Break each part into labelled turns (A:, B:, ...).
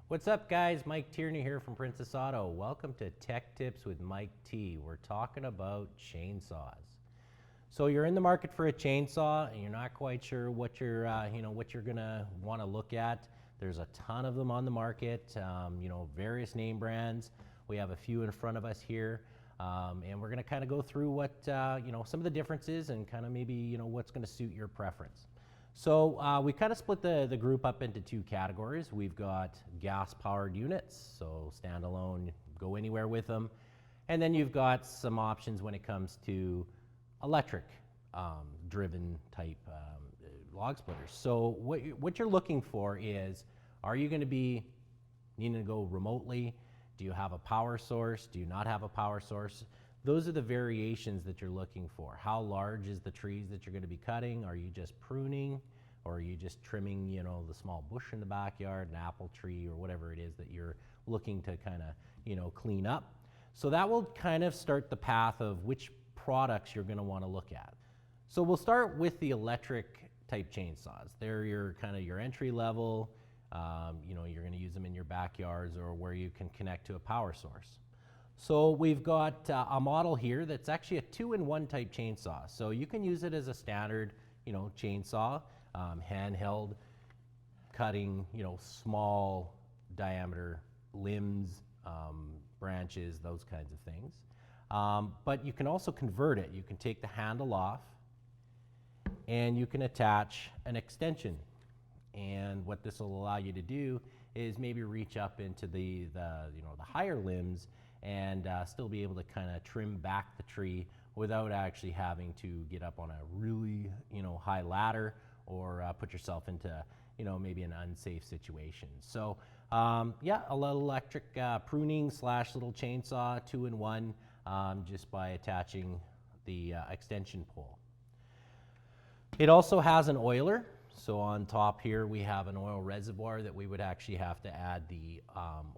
A: What's up, guys? Mike Tierney here from Princess Auto. Welcome to Tech Tips with Mike T. We're talking about chainsaws. So you're in the market for a chainsaw and you're not quite sure what you're gonna want to look at. There's a ton of them on the market, various name brands. We have a few in front of us here, and we're gonna kind of go through what some of the differences and kind of maybe what's gonna suit your preference. So we kind of split the group up into two categories. We've got gas-powered units, so standalone, go anywhere with them. And then you've got some options when it comes to electric driven type log splitters. So what you're looking for is, are you going to be needing to go remotely? Do you have a power source? Do you not have a power source? Those are the variations that you're looking for. How large is the trees that you're going to be cutting? Are you just pruning, or are you just trimming, the small bush in the backyard, an apple tree, or whatever it is that you're looking to kind of, clean up? So that will kind of start the path of which products you're going to want to look at. So we'll start with the electric type chainsaws. They're your kind of your entry level. You're going to use them in your backyards or where you can connect to a power source. So we've got a model here that's actually a 2-in-1 type chainsaw. So you can use it as a standard, chainsaw, handheld, cutting, small diameter limbs, branches, those kinds of things. But you can also convert it. You can take the handle off and you can attach an extension. And what this will allow you to do is maybe reach up into the higher limbs and still be able to kind of trim back the tree without actually having to get up on a really high ladder or put yourself into maybe an unsafe situation. So a little electric pruning / little chainsaw, 2-in-1, just by attaching the extension pole. It also has an oiler. So on top here we have an oil reservoir that we would actually have to add the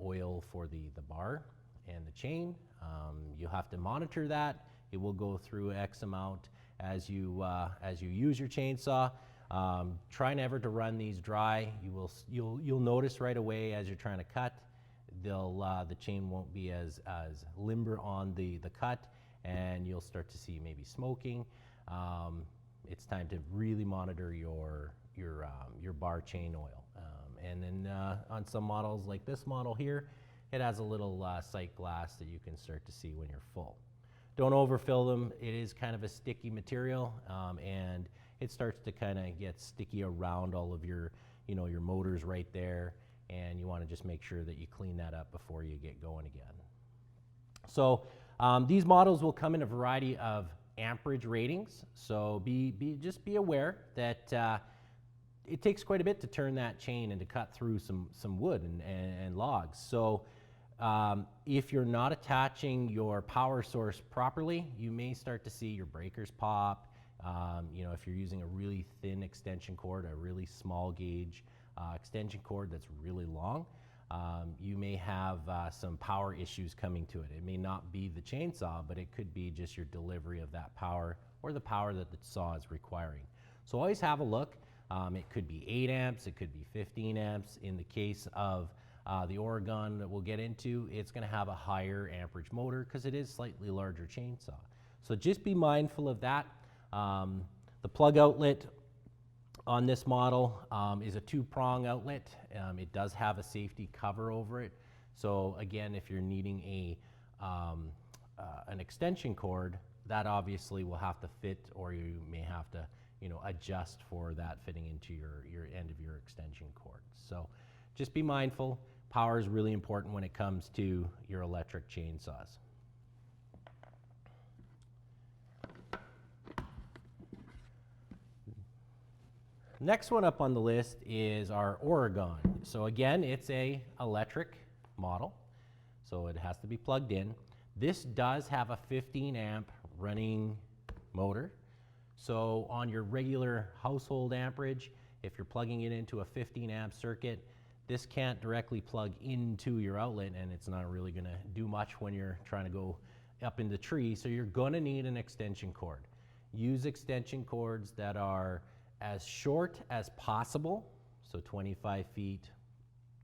A: oil for the bar and the chain. You'll have to monitor that. It will go through X amount as you use your chainsaw. Try never to run these dry. You'll notice right away as you're trying to cut, the chain won't be as limber on the cut, and you'll start to see maybe smoking. It's time to really monitor your bar chain oil. And then on some models like this model here, it has a little sight glass that you can start to see when you're full. Don't overfill them. It is kind of a sticky material, and it starts to kind of get sticky around all of your motors right there, and you want to just make sure that you clean that up before you get going again. So these models will come in a variety of amperage ratings, so just be aware that it takes quite a bit to turn that chain and to cut through some wood and logs. So if you're not attaching your power source properly, you may start to see your breakers pop. If you're using a really thin extension cord, a really small gauge extension cord that's really long, you may have some power issues coming to it. It may not be the chainsaw, but it could be just your delivery of that power or the power that the saw is requiring. So always have a look. It could be 8 amps, it could be 15 amps. In the case of the Oregon that we'll get into, it's going to have a higher amperage motor because it is slightly larger chainsaw. So just be mindful of that. The plug outlet on this model is a 2-prong outlet. It does have a safety cover over it. So again, if you're needing an extension cord, that obviously will have to fit, or you may have to adjust for that fitting into your end of your extension cord. So just be mindful. Power is really important when it comes to your electric chainsaws. Next one up on the list is our Oregon. So again, it's a electric model, so it has to be plugged in. This does have a 15 amp running motor. So on your regular household amperage, if you're plugging it into a 15 amp circuit, this can't directly plug into your outlet, and it's not really going to do much when you're trying to go up in the tree. So you're going to need an extension cord. Use extension cords that are as short as possible, so 25 feet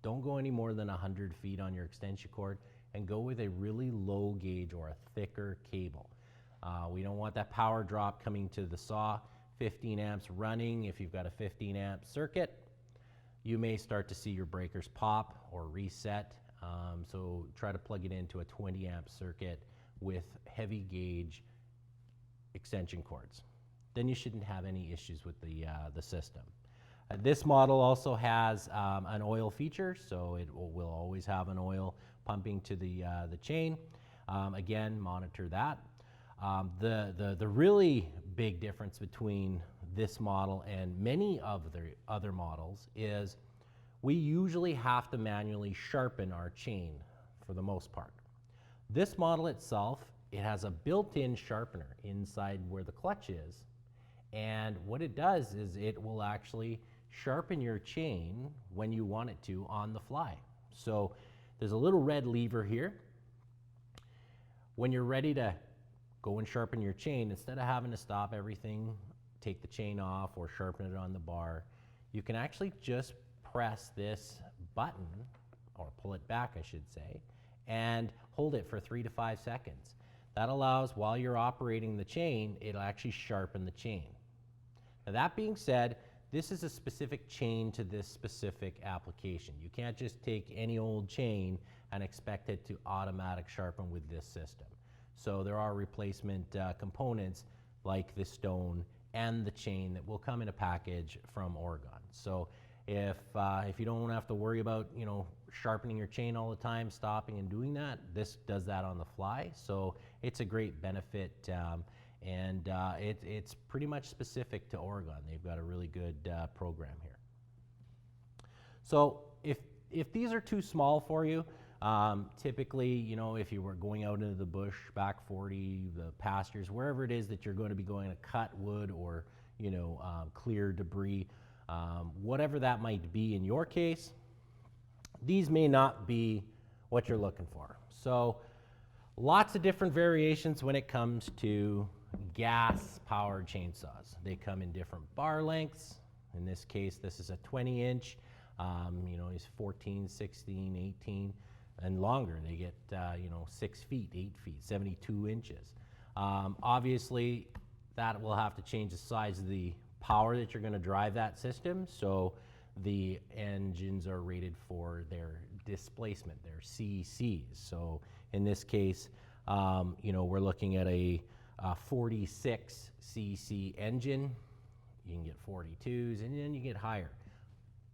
A: don't go any more than 100 feet on your extension cord, and go with a really low gauge or a thicker cable. We don't want that power drop coming to the saw. 15 amps running, if you've got a 15 amp circuit, you may start to see your breakers pop or reset. So try to plug it into a 20 amp circuit with heavy gauge extension cords. Then you shouldn't have any issues with the system. This model also has an oil feature, so it will always have an oil pumping to the chain. Again, monitor that. The really big difference between this model and many of the other models is we usually have to manually sharpen our chain for the most part. This model itself, it has a built-in sharpener inside where the clutch is, and what it does is it will actually sharpen your chain when you want it to on the fly. So there's a little red lever here. When you're ready to go and sharpen your chain, instead of having to stop everything, take the chain off or sharpen it on the bar, you can actually just press this button, or pull it back I should say, and hold it for 3 to 5 seconds. That allows, while you're operating the chain, it'll actually sharpen the chain. Now that being said, this is a specific chain to this specific application. You can't just take any old chain and expect it to automatic sharpen with this system. So there are replacement components like the stone and the chain that will come in a package from Oregon. So if you don't have to worry about sharpening your chain all the time, stopping and doing that, this does that on the fly. So it's a great benefit, and it's pretty much specific to Oregon. They've got a really good program here. So if these are too small for you, typically, if you were going out into the bush, back 40, the pastures, wherever it is that you're going to be going to cut wood or, clear debris, whatever that might be in your case, these may not be what you're looking for. So lots of different variations when it comes to gas-powered chainsaws. They come in different bar lengths. In this case, this is a 20-inch. It's 14, 16, 18. And longer, they get 6 feet, 8 feet, 72 inches. Obviously, that will have to change the size of the power that you're going to drive that system. So the engines are rated for their displacement, their CCs. So in this case, we're looking at a 46 cc engine. You can get 42s, and then you get higher.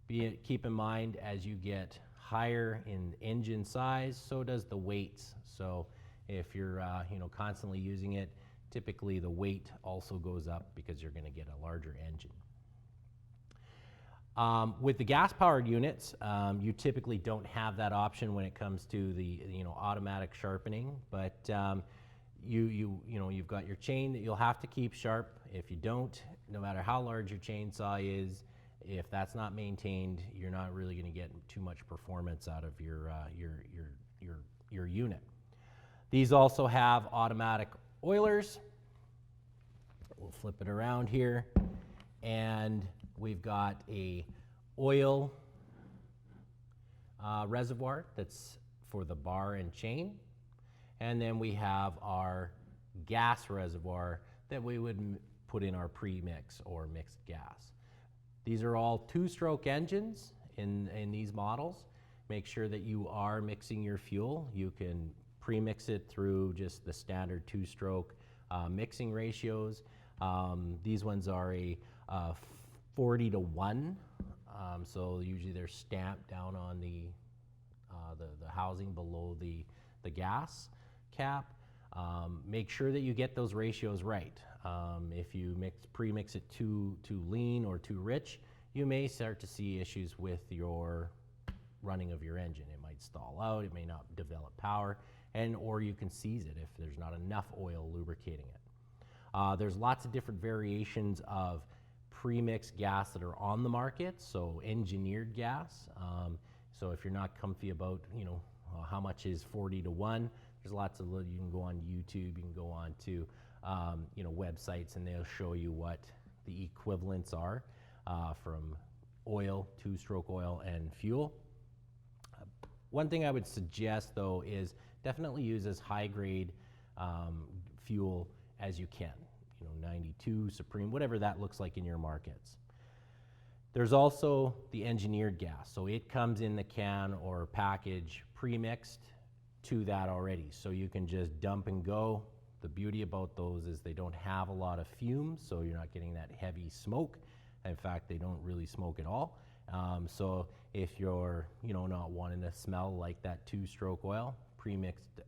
A: Keep in mind, as you get higher in engine size, so does the weights. So if you're constantly using it, typically the weight also goes up because you're going to get a larger engine. With the gas-powered units, you typically don't have that option when it comes to the automatic sharpening, but you've got your chain that you'll have to keep sharp. If you don't, no matter how large your chainsaw is, if that's not maintained, you're not really going to get too much performance out of your unit. These also have automatic oilers. We'll flip it around here, and we've got a oil reservoir that's for the bar and chain, and then we have our gas reservoir that we would put in our pre-mix or mixed gas. These are all 2-stroke engines in these models. Make sure that you are mixing your fuel. You can pre-mix it through just the standard 2-stroke mixing ratios. These ones are a 40-to-1, so usually they're stamped down on the housing below the gas cap. Make sure that you get those ratios right. If you pre-mix it too lean or too rich, you may start to see issues with your running of your engine. It might stall out, it may not develop power, or you can seize it if there's not enough oil lubricating it. There's lots of different variations of pre-mixed gas that are on the market, so engineered gas. So if you're not comfy about how much is 40-to-1, there's lots of, you can go on YouTube, you can go on to websites, and they'll show you what the equivalents are from oil, 2-stroke oil, and fuel. One thing I would suggest though is definitely use as high grade fuel as you can. 92, Supreme, whatever that looks like in your markets. There's also the engineered gas. So it comes in the can or package pre-mixed to that already. So you can just dump and go. The beauty about those is they don't have a lot of fumes, so you're not getting that heavy smoke. In fact, they don't really smoke at all. So if you're not wanting to smell like that two-stroke oil, pre-mixed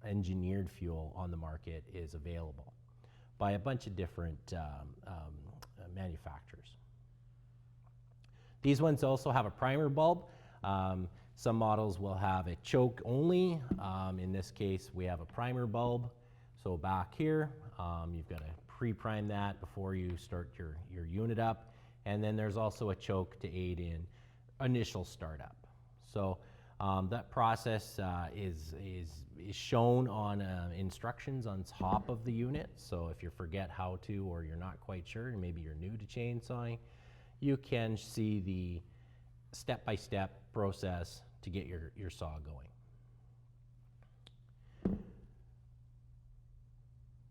A: engineered fuel on the market is available by a bunch of different manufacturers. These ones also have a primer bulb. Some models will have a choke only. In this case, we have a primer bulb. So back here, you've got to pre-prime that before you start your unit up. And then there's also a choke to aid in initial startup. So that process is shown on instructions on top of the unit. So if you forget how to, or you're not quite sure, and maybe you're new to chainsawing, you can see the step-by-step process to get your saw going.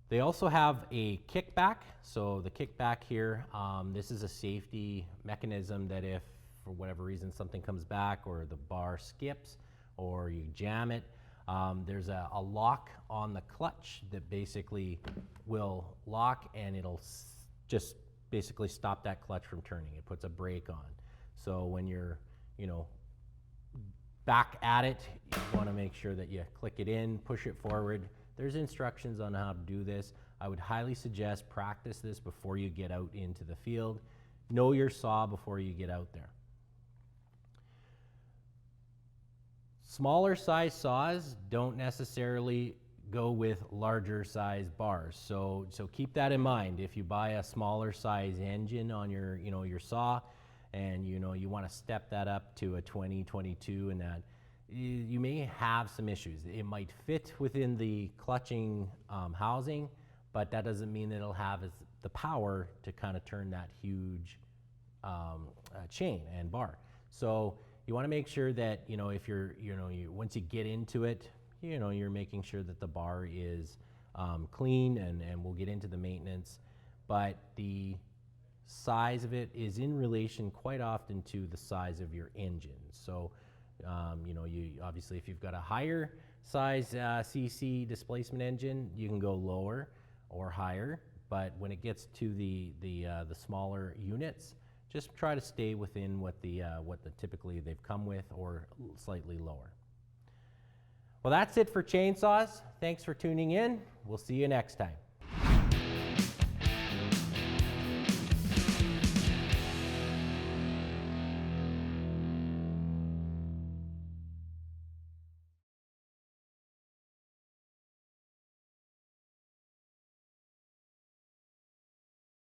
A: They also have a kickback. So the kickback here, this is a safety mechanism that if for whatever reason something comes back or the bar skips or you jam it, there's a lock on the clutch that basically will lock, and it'll just basically stop that clutch from turning. It puts a brake on. So when you're back at it, you want to make sure that you click it in, push it forward. There's instructions on how to do this. I would highly suggest practice this before you get out into the field. Know your saw before you get out there. Smaller size saws don't necessarily go with larger size bars. So keep that in mind. If you buy a smaller size engine on your saw, and you want to step that up to a 20, 22, and that, you may have some issues. It might fit within the clutching housing, but that doesn't mean that it'll have the power to kind of turn that huge chain and bar. So you want to make sure that if once you get into it, you're making sure that the bar is clean, and we'll get into the maintenance, but the size of it is in relation quite often to the size of your engine. So you obviously, if you've got a higher size cc displacement engine, you can go lower or higher, but when it gets to the smaller units, just try to stay within what the typically they've come with, or slightly lower. Well, that's it for chainsaws. Thanks for tuning in. We'll see you next time.